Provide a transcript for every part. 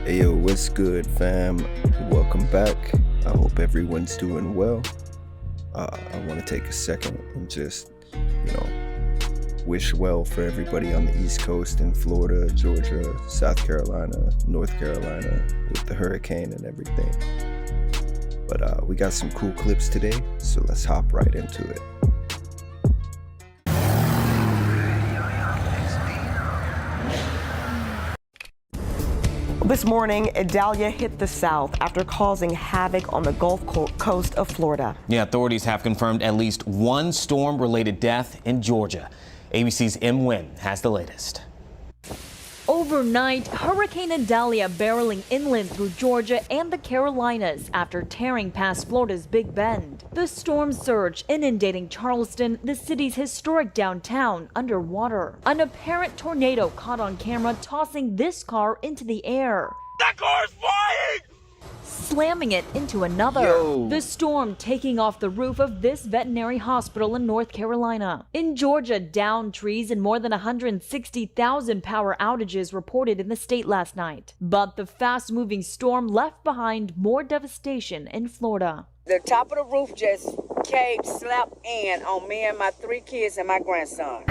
Hey yo, what's good, fam? Welcome back. I hope everyone's doing well. I want to take a second and just, wish well for everybody on the East Coast in Florida, Georgia, South Carolina, North Carolina with the hurricane and everything. But we got some cool clips today, so let's hop right into it. This morning, Idalia hit the south after causing havoc on the Gulf Coast of Florida. Yeah, authorities have confirmed at least one storm-related death in Georgia. ABC's M. Nguyen has the latest. Overnight, Hurricane Idalia barreling inland through Georgia and the Carolinas after tearing past Florida's Big Bend. The storm surge inundating Charleston, the city's historic downtown, underwater. An apparent tornado caught on camera tossing this car into the air. That car's flying! Slamming it into another. Yo. The storm taking off the roof of this veterinary hospital in North Carolina. In Georgia, downed trees and more than 160,000 power outages reported in the state last night. But the fast-moving storm left behind more devastation in Florida. The top of the roof just caved, slapped in on me and my 3 kids and my grandson.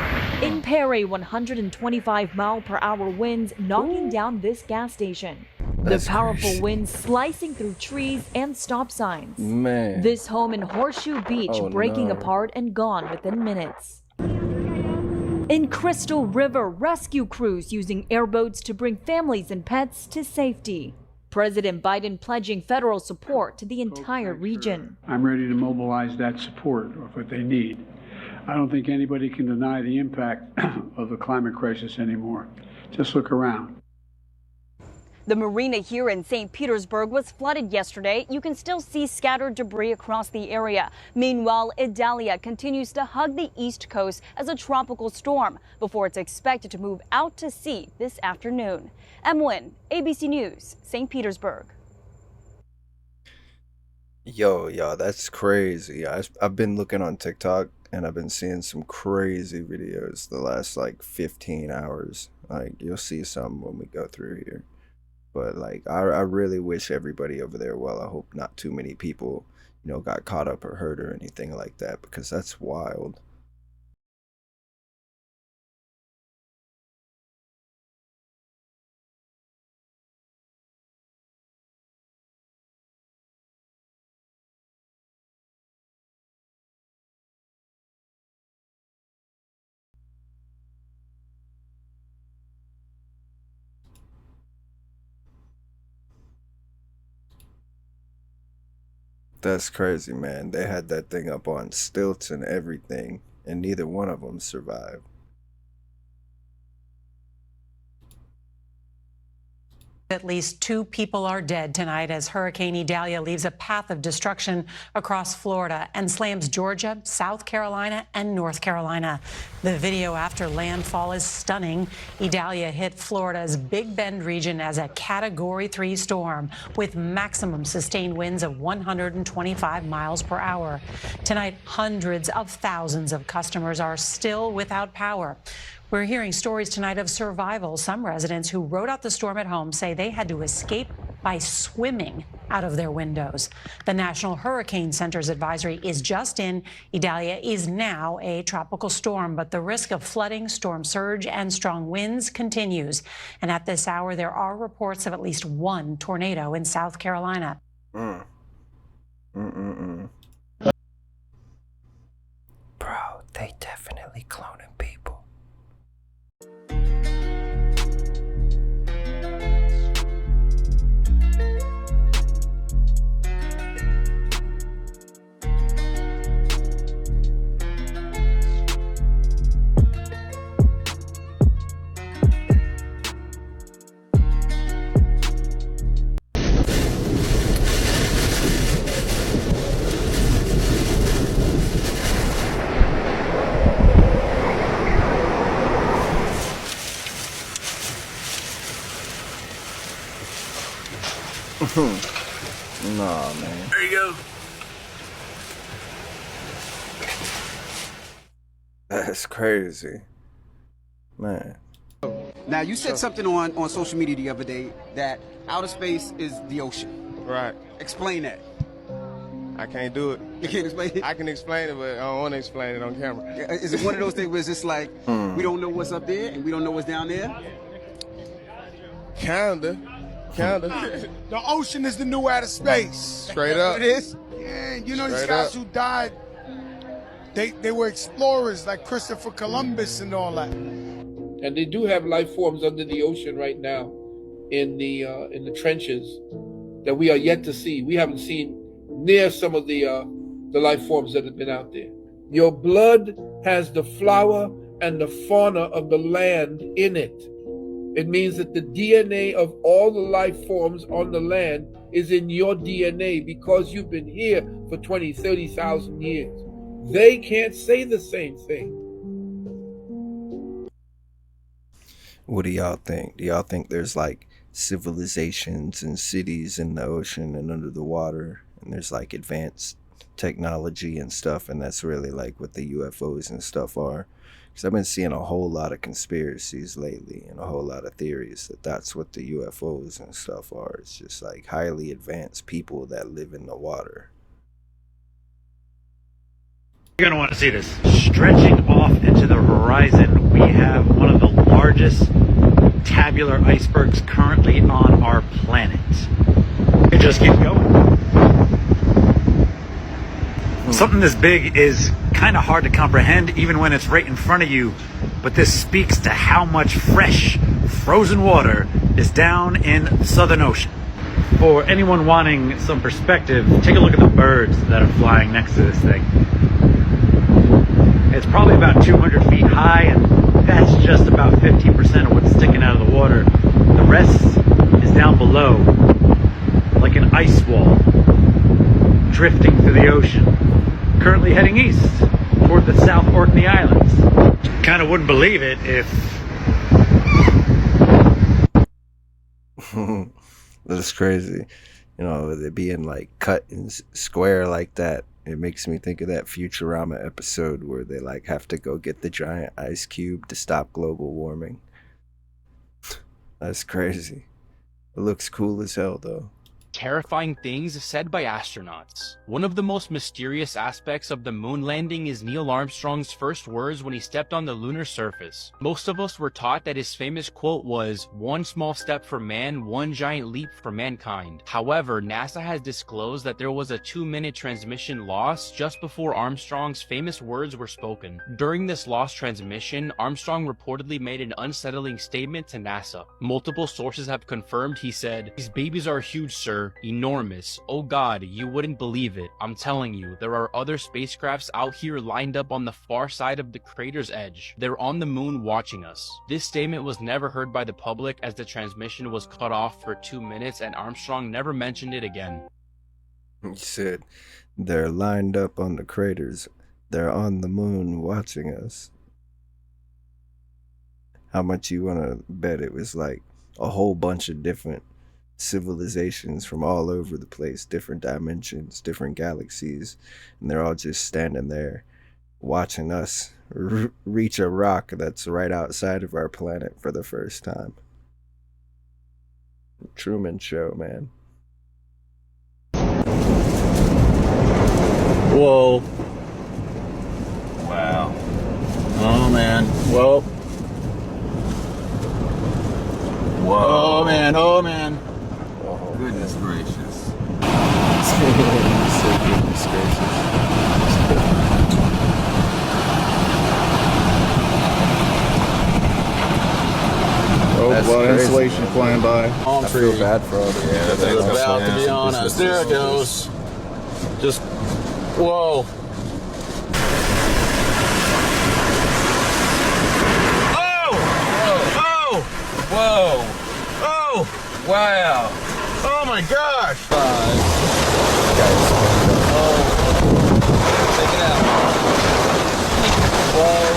In Perry, 125-mile-per-hour winds knocking down this gas station. That's The powerful crazy. winds slicing through trees and stop signs. Man. This home in Horseshoe Beach Oh, breaking no. apart and gone within minutes. In Crystal River, rescue crews using airboats to bring families and pets to safety. President Biden pledging federal support to the entire region. I'm ready to mobilize that support of what they need. I don't think anybody can deny the impact of the climate crisis anymore. Just look around. The marina here in St. Petersburg was flooded yesterday. You can still see scattered debris across the area. Meanwhile, Idalia continues to hug the East Coast as a tropical storm before it's expected to move out to sea this afternoon. M. Nguyen, ABC News, St. Petersburg. Yo, that's crazy. I've been looking on TikTok and I've been seeing some crazy videos the last 15 hours. You'll see some when we go through here. But I really wish everybody over there well. I hope not too many people, got caught up or hurt or anything like that, because that's wild. That's crazy, man. They had that thing up on stilts and everything, and neither one of them survived. At least 2 people are dead tonight as Hurricane Idalia leaves a path of destruction across Florida and slams Georgia, South Carolina, and North Carolina. The video after landfall is stunning. Idalia hit Florida's Big Bend region as a Category 3 storm with maximum sustained winds of 125 miles per hour. Tonight, hundreds of thousands of customers are still without power. We're hearing stories tonight of survival. Some residents who rode out the storm at home say they had to escape by swimming out of their windows. The National Hurricane Center's advisory is just in. Idalia is now a tropical storm, but the risk of flooding, storm surge, and strong winds continues. And at this hour, there are reports of at least 1 tornado in South Carolina. Bro, they definitely cloning people. Nah, man. There you go. That's crazy. Man. Now, you said something on social media the other day that outer space is the ocean. Right. Explain that. I can't do it. You can't explain it? I can explain it, but I don't want to explain it on camera. Is it one of those things where it's just like, we don't know what's up there and we don't know what's down there? Kinda. The ocean is the new outer space. Straight up. It is? Yeah, you know these Straight guys up. who died, they were explorers like Christopher Columbus and all that. And they do have life forms under the ocean right now in the trenches that we are yet to see. We haven't seen near some of the life forms that have been out there. Your blood has the flora and the fauna of the land in it. It means that the DNA of all the life forms on the land is in your DNA because you've been here for 20, 30,000 years. They can't say the same thing. What do y'all think? Do y'all think there's like civilizations and cities in the ocean and under the water, and there's like advanced technology and stuff, and that's really like what the UFOs and stuff are? Because I've been seeing a whole lot of conspiracies lately and a whole lot of theories that that's what the UFOs and stuff are. It's just like highly advanced people that live in the water. You're going to want to see this. Stretching off into the horizon, we have one of the largest tabular icebergs currently on our planet. It just keeps going. Something this big is kind of hard to comprehend even when it's right in front of you, but this speaks to how much fresh, frozen water is down in the Southern Ocean. For anyone wanting some perspective, take a look at the birds that are flying next to this thing. It's probably about 200 feet high, and that's just about 15% of what's sticking out of the water. The rest is down below, like an ice wall, drifting through the ocean. Currently heading east toward the South Orkney Islands. Kind of wouldn't believe it if... That's crazy. You know, it being like cut and square like that. It makes me think of that Futurama episode where they like have to go get the giant ice cube to stop global warming. That's crazy. It looks cool as hell though. Terrifying things said by astronauts. One of the most mysterious aspects of the moon landing is Neil Armstrong's first words when he stepped on the lunar surface. Most of us were taught that his famous quote was, "One small step for man, one giant leap for mankind." However, NASA has disclosed that there was a 2-minute transmission loss just before Armstrong's famous words were spoken. During this lost transmission, Armstrong reportedly made an unsettling statement to NASA. Multiple sources have confirmed he said, "These babies are huge, sir. Enormous. Oh God, you wouldn't believe it. I'm telling you, there are other spacecrafts out here lined up on the far side of the crater's edge. They're on the moon watching us." This statement was never heard by the public as the transmission was cut off for 2 minutes and Armstrong never mentioned it again. He said, "They're lined up on the craters. They're on the moon watching us." How much you want to bet it was like a whole bunch of different civilizations from all over the place, different dimensions, different galaxies, and they're all just standing there watching us reach a rock that's right outside of our planet for the first time. Truman Show, man. Whoa. Wow. Oh man. Whoa. Whoa. Oh man. Oh man. Goodness gracious. Goodness gracious. Oh, well, insulation flying by. I feel bad for all the Yeah, that's about to be on us. There it goes. Just, whoa. Oh! Oh! Whoa! Oh! Wow! Oh my gosh! Check it out. Whoa.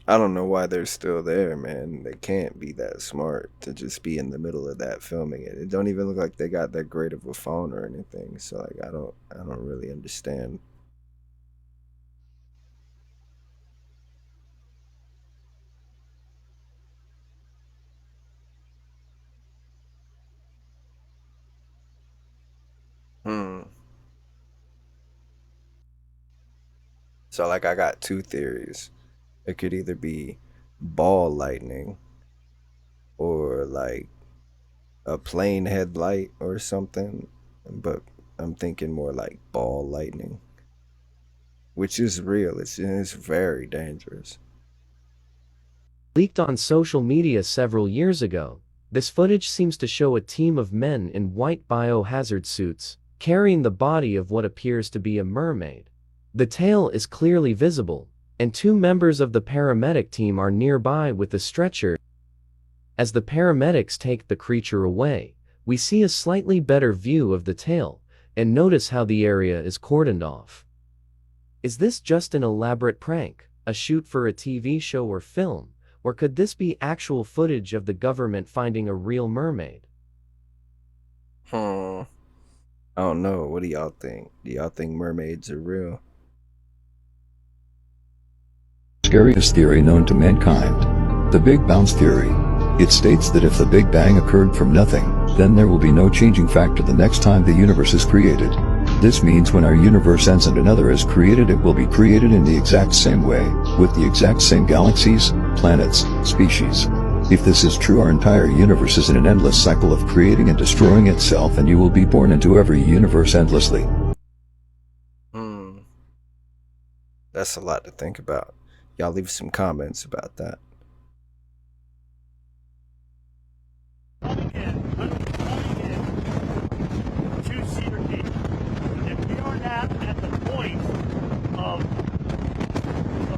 I don't know why they're still there, man. They can't be that smart to just be in the middle of that filming it. It don't even look like they got that great of a phone or anything. So like I don't really understand. So like I got two theories. It could either be ball lightning or like a plane headlight or something, but I'm thinking more like ball lightning, which is real. It's very dangerous. Leaked on social media several years ago, this footage seems to show a team of men in white biohazard suits, carrying the body of what appears to be a mermaid. The tail is clearly visible, and two members of the paramedic team are nearby with a stretcher. As the paramedics take the creature away, we see a slightly better view of the tail, and notice how the area is cordoned off. Is this just an elaborate prank, a shoot for a TV show or film, or could this be actual footage of the government finding a real mermaid? I don't know. What do y'all think? Do y'all think mermaids are real? Scariest theory known to mankind. The Big Bounce theory. It states that if the Big Bang occurred from nothing, then there will be no changing factor the next time the universe is created. This means when our universe ends and another is created, it will be created in the exact same way, with the exact same galaxies, planets, species. If this is true, our entire universe is in an endless cycle of creating and destroying itself, and you will be born into every universe endlessly. That's a lot to think about. Y'all leave some comments about that. Two-seater Jeep. If we are not at the point of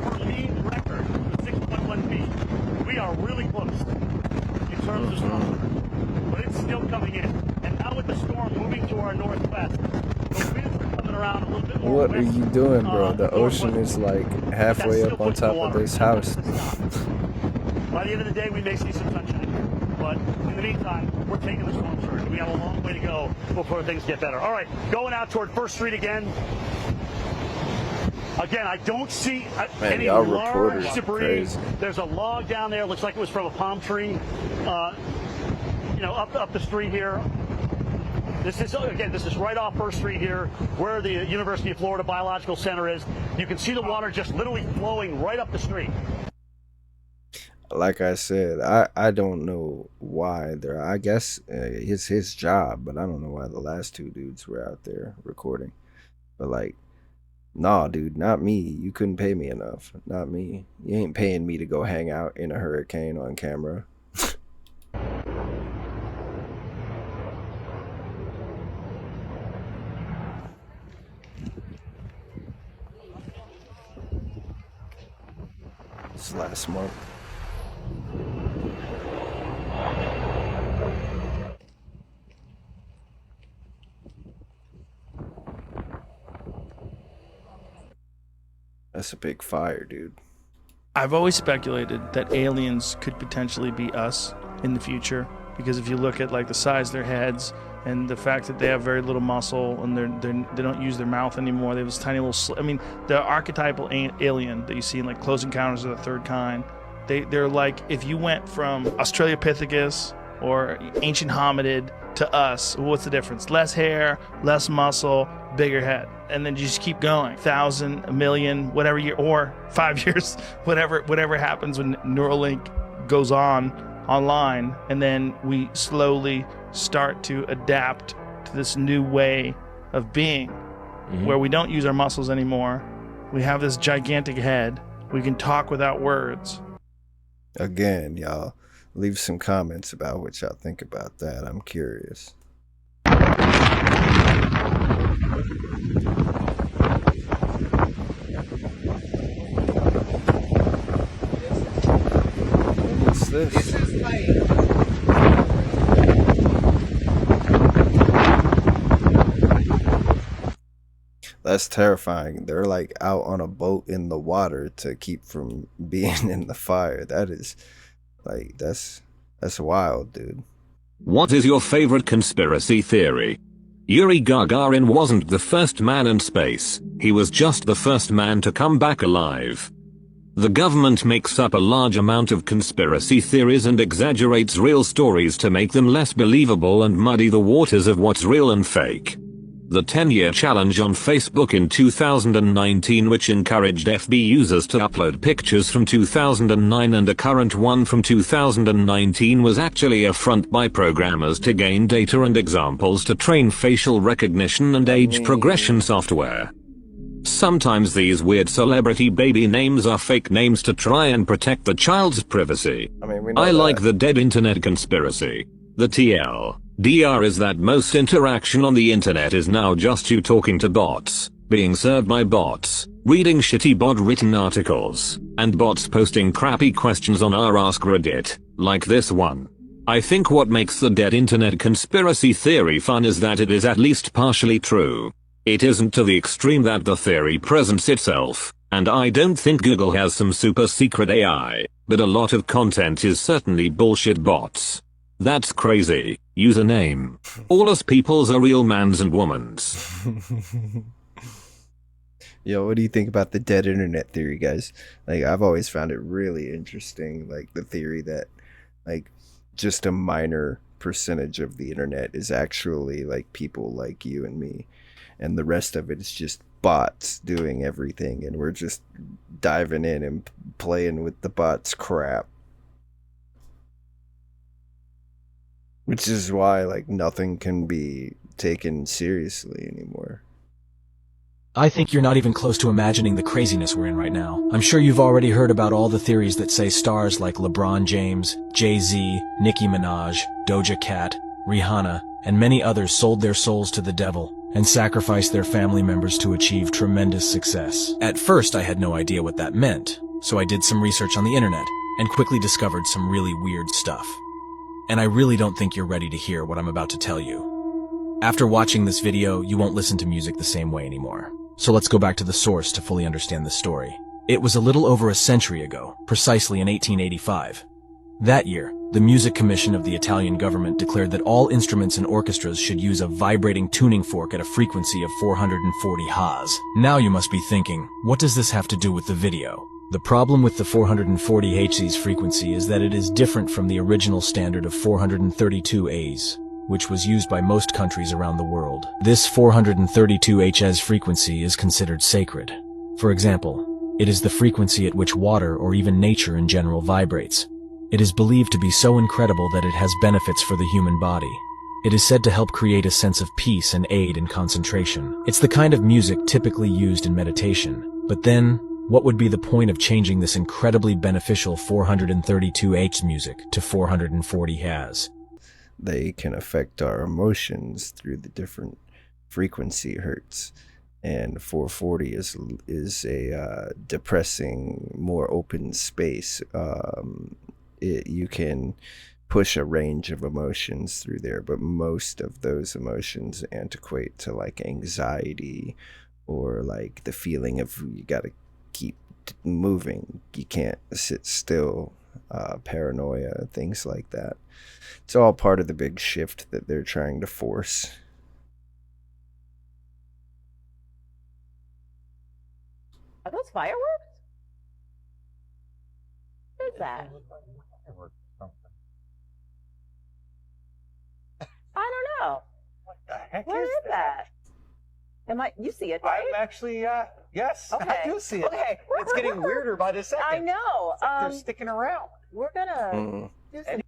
our lead record, 6.1 feet, we are really close in terms of storm. But it's still coming in. And now with the storm moving to our northwest, the winds are coming around a little bit more. What are you doing, bro? The ocean is like halfway up on top of this house. By the end of the day, we may see some sunshine here. But in the meantime, we're taking the storm surge. We have a long way to go before things get better. All right, going out toward First Street again. Again, I don't see any large debris. Crazy. There's a log down there. Looks like it was from a palm tree. Up the street here. This is right off First Street here, where the University of Florida Biological Center is. You can see the water just literally flowing right up the street. Like I said, I don't know why they're. I guess it's his job, but I don't know why the last two dudes were out there recording. But like, nah, dude, not me. You couldn't pay me enough. Not me. You ain't paying me to go hang out in a hurricane on camera. This last month. That's a big fire, dude. I've always speculated that aliens could potentially be us in the future, because if you look at like the size of their heads and the fact that they have very little muscle and they don't use their mouth anymore, they have this tiny little I mean, the archetypal alien that you see in like Close Encounters of the Third Kind, they're like, if you went from Australopithecus or ancient hominid to us, what's the difference? Less hair, less muscle, bigger head. And then you just keep going, 1,000, 1,000,000, whatever year, or 5 years, whatever happens when Neuralink goes online, and then we slowly start to adapt to this new way of being, where we don't use our muscles anymore. We have this gigantic head. We can talk without words. Again, y'all, leave some comments about what y'all think about that. I'm curious. What's this? That's terrifying. They're like out on a boat in the water to keep from being in the fire. That is like that's wild, dude. What is your favorite conspiracy theory? Yuri Gagarin wasn't the first man in space, he was just the first man to come back alive. The government makes up a large amount of conspiracy theories and exaggerates real stories to make them less believable and muddy the waters of what's real and fake. The 10-year challenge on Facebook in 2019, which encouraged FB users to upload pictures from 2009 and a current one from 2019, was actually a front by programmers to gain data and examples to train facial recognition and age progression software. Sometimes these weird celebrity baby names are fake names to try and protect the child's privacy. I like the dead internet conspiracy. The TLDR is that most interaction on the internet is now just you talking to bots, being served by bots, reading shitty bot-written articles, and bots posting crappy questions on our Ask Reddit, like this one. I think what makes the dead internet conspiracy theory fun is that it is at least partially true. It isn't to the extreme that the theory presents itself, and I don't think Google has some super secret AI, but a lot of content is certainly bullshit bots. That's crazy. Username. All us peoples are real mans and womans. Yo, what do you think about the dead internet theory, guys? Like, I've always found it really interesting, like the theory that like just a minor percentage of the internet is actually like people like you and me, and the rest of it is just bots doing everything, and we're just diving in and playing with the bots crap. Which is why, like, nothing can be taken seriously anymore. I think you're not even close to imagining the craziness we're in right now. I'm sure you've already heard about all the theories that say stars like LeBron James, Jay-Z, Nicki Minaj, Doja Cat, Rihanna, and many others sold their souls to the devil and sacrificed their family members to achieve tremendous success. At first, I had no idea what that meant, so I did some research on the internet and quickly discovered some really weird stuff. And I really don't think you're ready to hear what I'm about to tell you. After watching this video, you won't listen to music the same way anymore. So let's go back to the source to fully understand the story. It was a little over a century ago, precisely in 1885. That year, the Music Commission of the Italian government declared that all instruments and orchestras should use a vibrating tuning fork at a frequency of 440 Hz. Now you must be thinking, what does this have to do with the video? The problem with the 440 Hz frequency is that it is different from the original standard of 432 Hz, which was used by most countries around the world. This 432 Hz frequency is considered sacred. For example, it is the frequency at which water or even nature in general vibrates. It is believed to be so incredible that it has benefits for the human body. It is said to help create a sense of peace and aid in concentration. It's the kind of music typically used in meditation. But then, what would be the point of changing this incredibly beneficial 432 Hz music to 440 Hz? They can affect our emotions through the different frequency hertz, and 440 is a depressing, more open space. You can push a range of emotions through there, but most of those emotions antiquate to like anxiety or like the feeling of you gotta keep moving, you can't sit still, paranoia, things like that. It's all part of the big shift that they're trying to force. Are those fireworks? What is that? I don't know. What the heck What is that? You see it, right? I'm actually, yes, Okay. I do see it. Okay. It's getting weirder by the second. I know. It's like they're sticking around. We're gonna do some.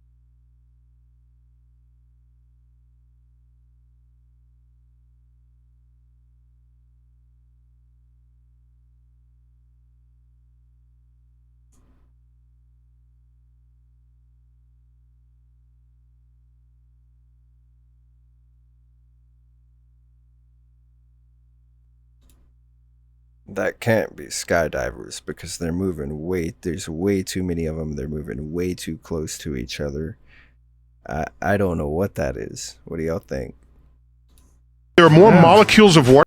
That can't be skydivers because they're moving there's way too many of them. They're moving way too close to each other. I don't know what that is. What do y'all think? There are more molecules of water.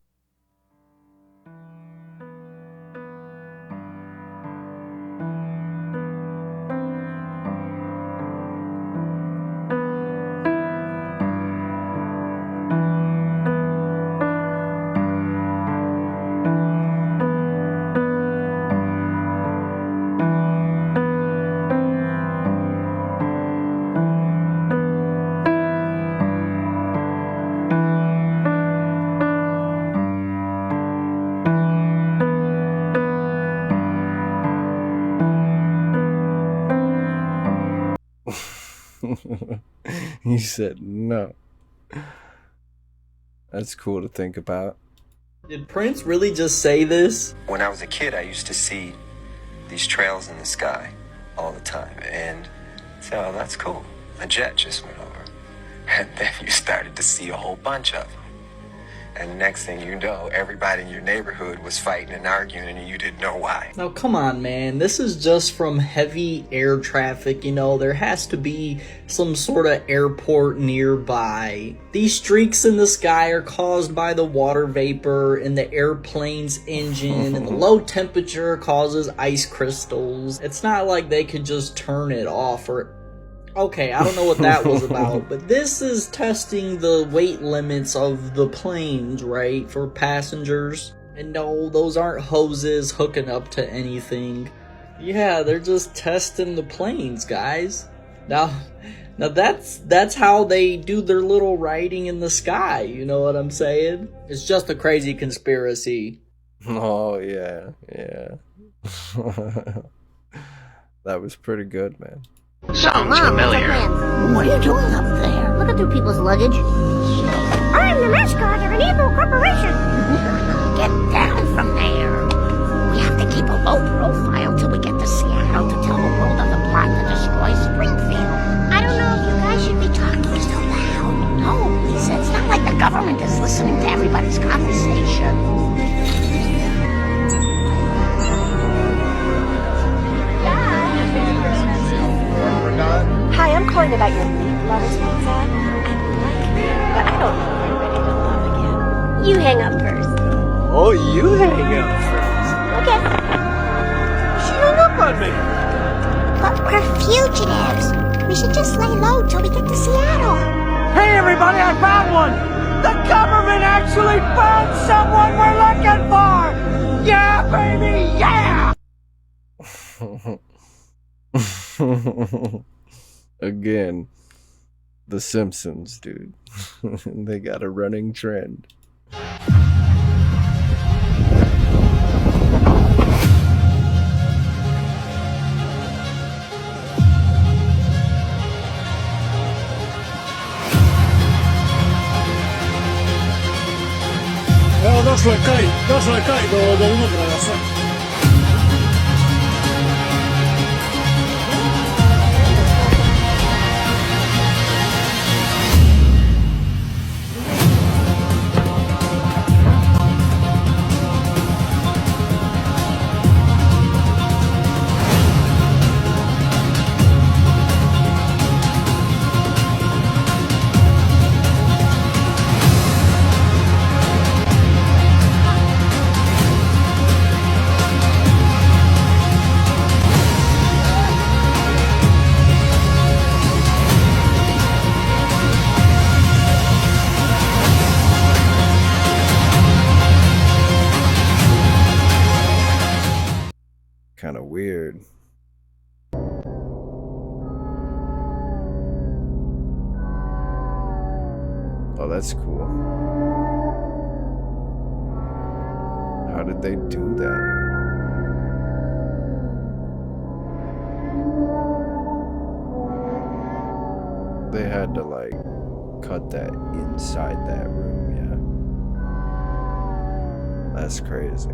He said no. That's cool to think about. Did Prince really just say this? When I was a kid, I used to see these trails in the sky all the time, and so oh, that's cool. A jet just went over, and then you started to see a whole bunch of them. And next thing you know, everybody in your neighborhood was fighting and arguing, and you didn't know why. Now, come on, man. This is just from heavy air traffic, you know. There has to be some sort of airport nearby. These streaks in the sky are caused by the water vapor in the airplane's engine, and the low temperature causes ice crystals. It's not like they could just turn it off or... Okay, I don't know what that was about, but this is testing the weight limits of the planes, right, for passengers. And no, those aren't hoses hooking up to anything. Yeah, they're just testing the planes, guys. Now that's how they do their little writing in the sky, you know what I'm saying? It's just a crazy conspiracy. Oh, yeah. That was pretty good, man. Sounds familiar. What are you doing up there? Looking through people's luggage. I'm the mascot of an evil corporation. Get down from there. We have to keep a low profile till we get to Seattle to tell the world of the plot to destroy Springfield. I don't know if you guys should be talking so loud. No, Lisa, it's not like the government is listening to everybody's conversation. Hi, I'm calling about your meat lovers pizza. I like it, but I don't know if I'm ready to love again. You hang up first. Oh, you hang up first. Okay. She hung up on me. But we're fugitives. We should just lay low till we get to Seattle. Hey, everybody, I found one! The government actually found someone we're looking for! Yeah, baby, yeah! Again, The Simpsons, dude. They got a running trend. Došlo je kaj do unutra sve. Kind of weird. Oh, that's cool. How did they do that? They had to like cut that inside that room, yeah. That's crazy.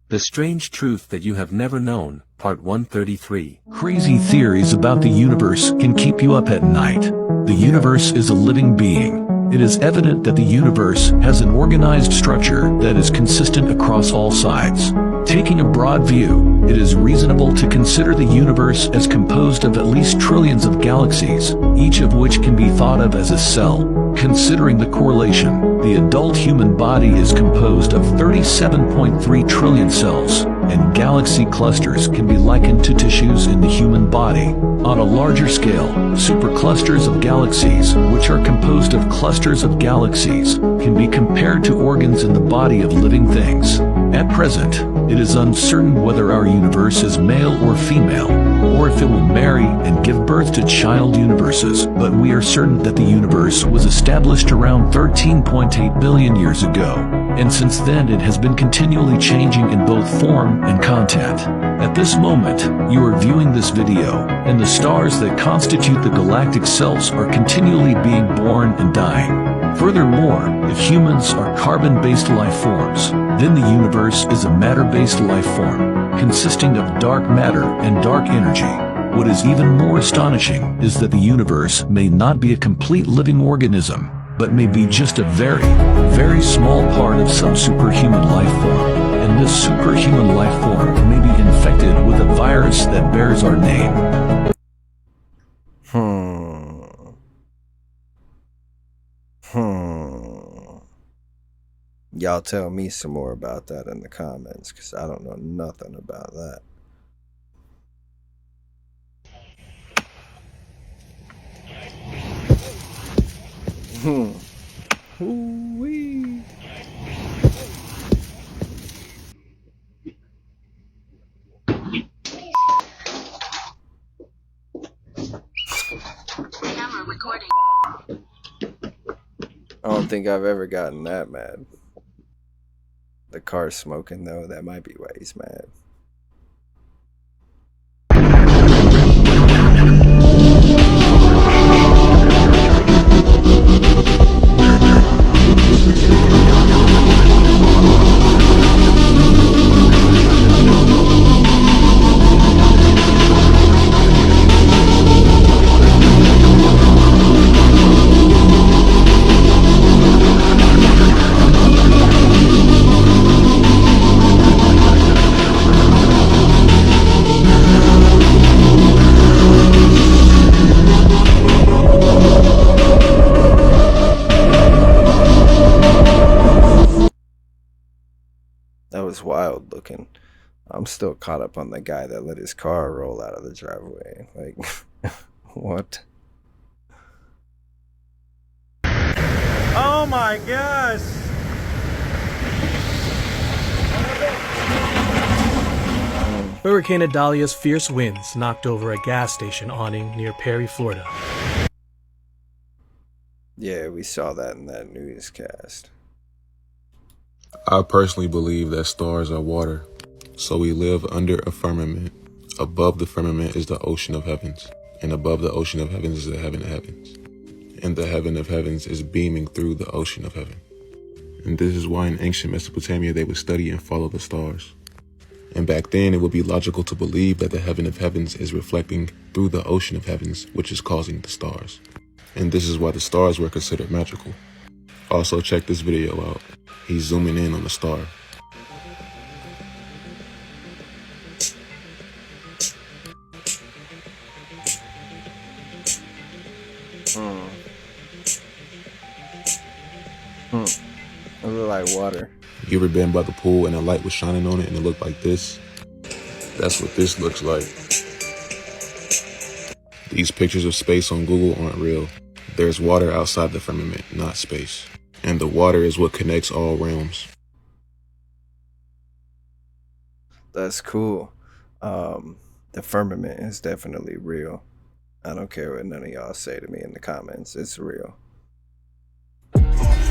The Strange Truth That You Have Never Known, Part 133. Crazy theories about the universe can keep you up at night. The universe is a living being. It is evident that the universe has an organized structure that is consistent across all sides. Taking a broad view, it is reasonable to consider the universe as composed of at least trillions of galaxies, each of which can be thought of as a cell. Considering the correlation, the adult human body is composed of 37.3 trillion cells, and galaxy clusters can be likened to tissues in the human body. On a larger scale, superclusters of galaxies, which are composed of clusters of galaxies, can be compared to organs in the body of living things. At present, it is uncertain whether our universe is male or female, or if it will marry and give birth to child universes, but we are certain that the universe was established around 13.8 billion years ago, and since then it has been continually changing in both form and content. At this moment, you are viewing this video, and the stars that constitute the galactic selves are continually being born and dying. Furthermore, if humans are carbon-based life forms, then the universe is a matter-based life form, consisting of dark matter and dark energy. What is even more astonishing is that the universe may not be a complete living organism, but may be just a very, very small part of some superhuman life form. And this superhuman life form may be infected with a virus that bears our name. Y'all tell me some more about that in the comments, because I don't know nothing about that. Ooh-wee. Camera recording. I don't think I've ever gotten that mad. The car's smoking though, that might be why he's mad. That was wild looking. I'm still caught up on the guy that let his car roll out of the driveway. Like, what? Oh my gosh! Hurricane Idalia's fierce winds knocked over a gas station awning near Perry, Florida. Yeah, we saw that in that newscast. I personally believe that stars are water, so we live under a firmament. Above the firmament is the ocean of heavens, and above the ocean of heavens is the heaven of heavens. And the heaven of heavens is beaming through the ocean of heaven. And this is why in ancient Mesopotamia they would study and follow the stars. And back then it would be logical to believe that the heaven of heavens is reflecting through the ocean of heavens, which is causing the stars. And this is why the stars were considered magical. Also, check this video out. He's zooming in on the star. It look like water. You ever been by the pool and the light was shining on it and it looked like this? That's what this looks like. These pictures of space on Google aren't real. There's water outside the firmament, not space. And the water is what connects all realms. That's cool. The firmament is definitely real. I don't care what none of y'all say to me in the comments. It's real.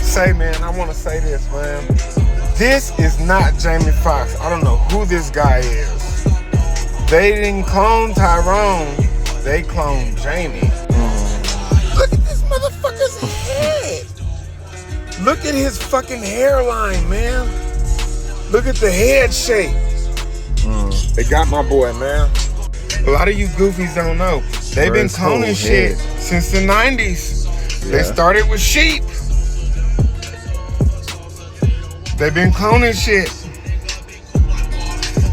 Say, man, I want to say this, man. This is not Jamie Foxx. I don't know who this guy is. They didn't clone Tyrone. They cloned Jamie. Look at this motherfucker's head. Look at his fucking hairline, man. Look at the head shape. They got my boy, man. A lot of you goofies don't know. They've been cloning shit since the 90s. Yeah. They started with sheep. They've been cloning shit.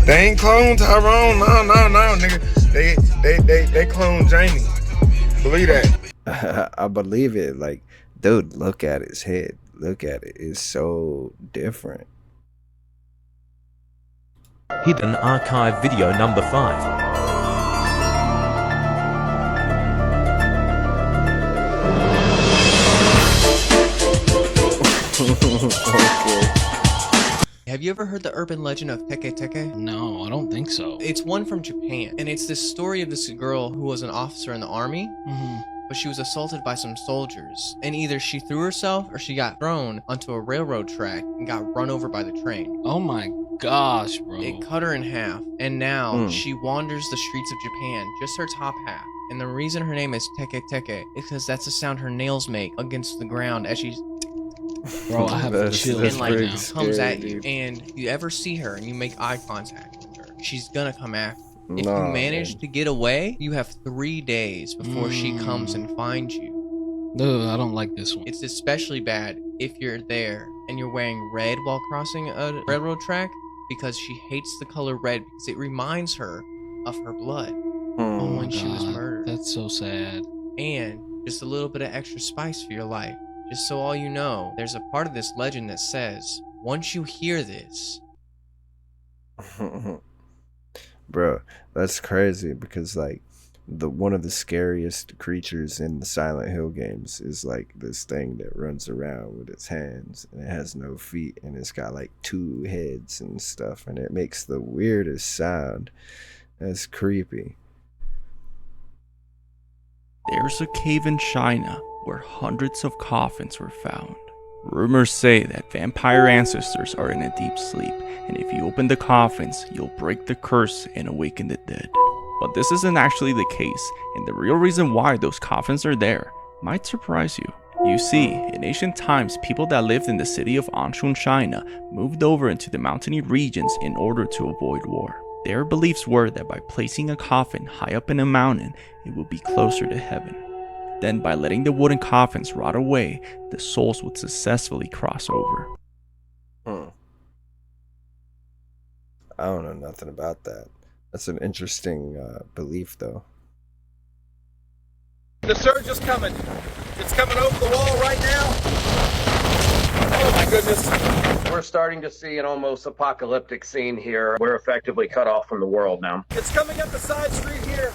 They ain't cloned Tyrone. No, nigga. They cloned Jamie. Believe that. I believe it. Like, dude, look at his head. Look at it. It's so different. Hidden Archive video number 5. Okay. Have you ever heard the urban legend of Teke Teke? No, I don't think so. It's one from Japan, and it's this story of this girl who was an officer in the army, but she was assaulted by some soldiers, and either she threw herself or she got thrown onto a railroad track and got run over by the train. Oh my gosh, bro. It cut her in half, and now she wanders the streets of Japan, just her top half. And the reason her name is Teke Teke is because that's the sound her nails make against the ground as she... Bro, I have the chills and like right now. comes at you, and you ever see her and you make eye contact with her, she's gonna come after you. If you manage to get away, you have 3 days before she comes and finds you. Ugh, I don't like this one. It's especially bad if you're there and you're wearing red while crossing a railroad track, because she hates the color red because it reminds her of her blood when she was murdered. That's so sad. And just a little bit of extra spice for your life. Just so all you know, there's a part of this legend that says, once you hear this... Bro, that's crazy, because like one of the scariest creatures in the Silent Hill games is like this thing that runs around with its hands and it has no feet and it's got like 2 heads and stuff, and it makes the weirdest sound. That's creepy. There's a cave in China where hundreds of coffins were found. Rumors say that vampire ancestors are in a deep sleep, and if you open the coffins, you'll break the curse and awaken the dead. But this isn't actually the case, and the real reason why those coffins are there might surprise you. You see, in ancient times, people that lived in the city of Anshun, China, moved over into the mountainy regions in order to avoid war. Their beliefs were that by placing a coffin high up in a mountain, it would be closer to heaven. Then by letting the wooden coffins rot away, the souls would successfully cross over. I don't know nothing about that. That's an interesting belief, though. The surge is coming. It's coming over the wall right now. Oh my goodness. We're starting to see an almost apocalyptic scene here. We're effectively cut off from the world now. It's coming up the side street here.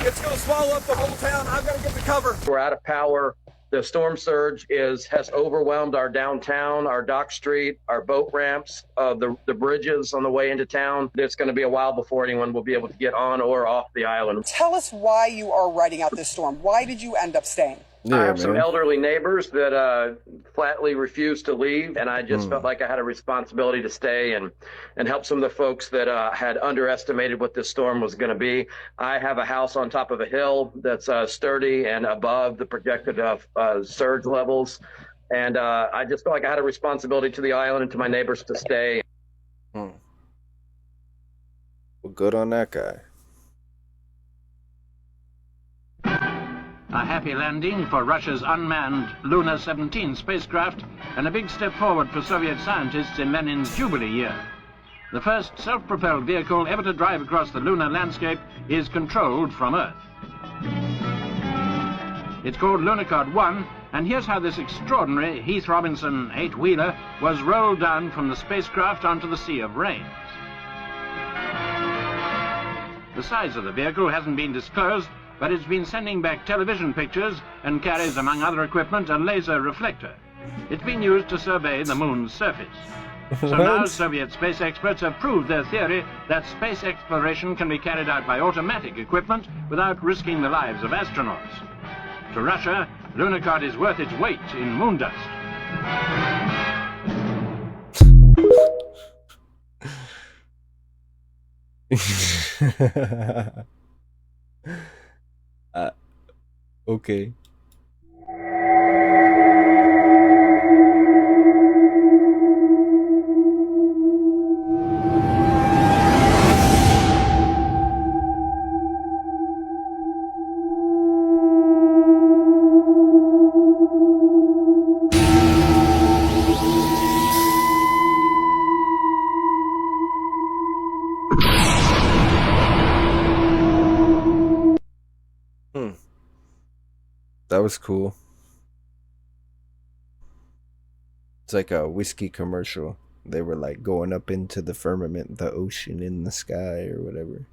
It's going to swallow up the whole town. I've got to get the cover. We're out of power. The storm surge has overwhelmed our downtown, our dock street, our boat ramps, the bridges on the way into town. It's going to be a while before anyone will be able to get on or off the island. Tell us why you are riding out this storm. Why did you end up staying? I have some elderly neighbors that flatly refused to leave, and I just felt like I had a responsibility to stay and help some of the folks that had underestimated what this storm was going to be. I have a house on top of a hill that's sturdy and above the projected surge levels, and I just felt like I had a responsibility to the island and to my neighbors to stay. Well, good on that guy. A happy landing for Russia's unmanned Luna 17 spacecraft, and a big step forward for Soviet scientists in Lenin's Jubilee year. The first self-propelled vehicle ever to drive across the lunar landscape is controlled from Earth. It's called Lunokhod 1, and here's how this extraordinary Heath Robinson 8-wheeler was rolled down from the spacecraft onto the Sea of Rains. The size of the vehicle hasn't been disclosed, but it's been sending back television pictures and carries, among other equipment, a laser reflector. It's been used to survey the moon's surface. So now Soviet space experts have proved their theory that space exploration can be carried out by automatic equipment without risking the lives of astronauts. To Russia, Lunokhod is worth its weight in moon dust. Okay. That was cool. It's like a whiskey commercial. They were like going up into the firmament, the ocean in the sky or whatever.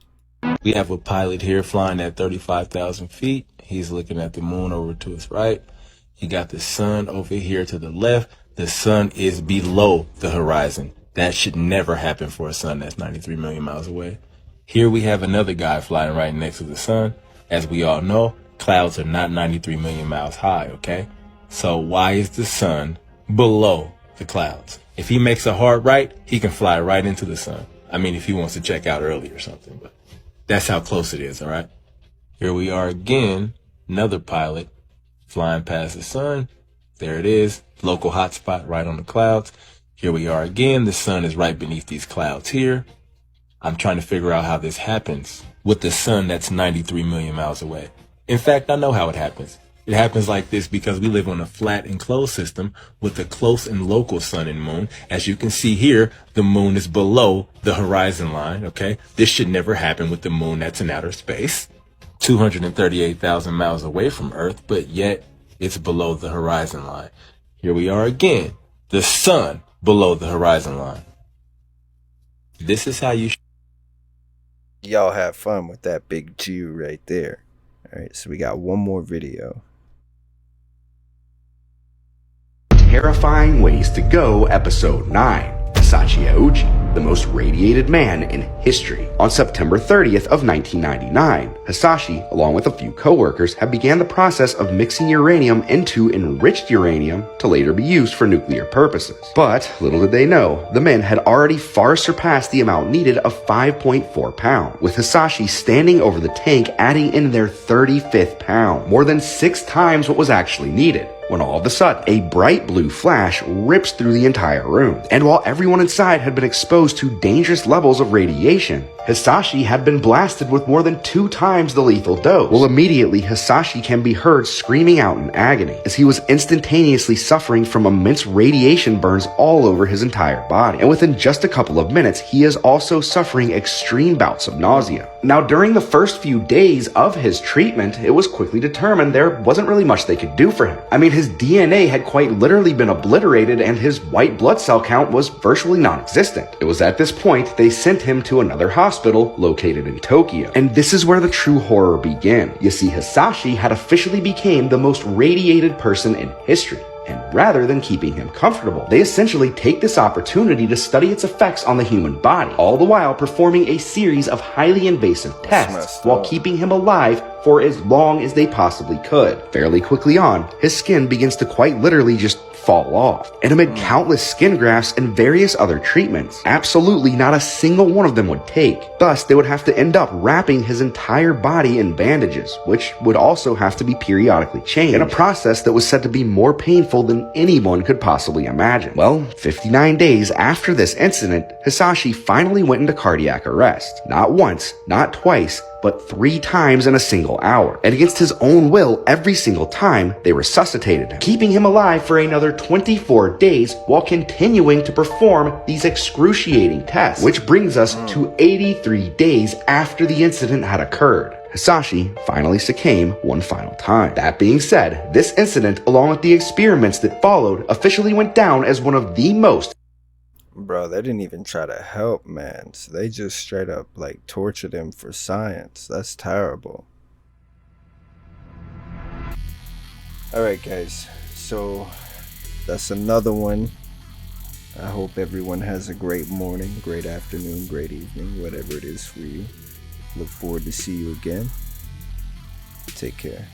We have a pilot here flying at 35,000 feet. He's looking at the moon over to his right. You got the sun over here to the left. The sun is below the horizon. That should never happen for a sun that's 93 million miles away. Here we have another guy flying right next to the sun. As we all know, clouds are not 93 million miles high, okay? So why is the sun below the clouds? If he makes a hard right, he can fly right into the sun. I mean, if he wants to check out early or something, but that's how close it is, all right? Here we are again, another pilot flying past the sun. There it is, local hotspot right on the clouds. Here we are again, the sun is right beneath these clouds here. I'm trying to figure out how this happens with the sun that's 93 million miles away. In fact, I know how it happens. It happens like this because we live on a flat enclosed system with a close and local sun and moon. As you can see here, the moon is below the horizon line, okay? This should never happen with the moon that's in outer space, 238,000 miles away from Earth, but yet it's below the horizon line. Here we are again, the sun below the horizon line. This is how you Y'all have fun with that big Jew right there. All right, so we got one more video. Terrifying Ways to Go, Episode 9. Hisashi Aoji, the most radiated man in history. On September 30th of 1999, Hisashi, along with a few co-workers, had began the process of mixing uranium into enriched uranium to later be used for nuclear purposes. But little did they know, the men had already far surpassed the amount needed of 5.4 pounds, with Hisashi standing over the tank adding in their 35th pound, more than 6 times what was actually needed. When all of a sudden, a bright blue flash rips through the entire room. And while everyone inside had been exposed to dangerous levels of radiation, Hisashi had been blasted with more than 2 times the lethal dose. Well, immediately, Hisashi can be heard screaming out in agony as he was instantaneously suffering from immense radiation burns all over his entire body. And within just a couple of minutes, he is also suffering extreme bouts of nausea. Now, during the first few days of his treatment, it was quickly determined there wasn't really much they could do for him. I mean, his DNA had quite literally been obliterated and his white blood cell count was virtually non-existent. It was at this point they sent him to another hospital located in Tokyo. And this is where the true horror began. You see, Hisashi had officially become the most radiated person in history. And rather than keeping him comfortable, they essentially take this opportunity to study its effects on the human body, all the while performing a series of highly invasive tests while keeping him alive for as long as they possibly could. Fairly quickly on, his skin begins to quite literally just fall off. And amid countless skin grafts and various other treatments, absolutely not a single one of them would take. Thus, they would have to end up wrapping his entire body in bandages, which would also have to be periodically changed, in a process that was said to be more painful than anyone could possibly imagine. Well, 59 days after this incident, Hisashi finally went into cardiac arrest. Not once, not twice, but 3 times in a single hour. And against his own will, every single time, they resuscitated him, keeping him alive for another 24 days while continuing to perform these excruciating tests. Which brings us to 83 days after the incident had occurred. Hisashi finally succumbed one final time. That being said, this incident, along with the experiments that followed, officially went down as one of the most... Bro, they didn't even try to help, man. So they just straight up, like, tortured him for science. That's terrible. Alright, guys. So, that's another one. I hope everyone has a great morning, great afternoon, great evening, whatever it is for you. Look forward to see you again. Take care.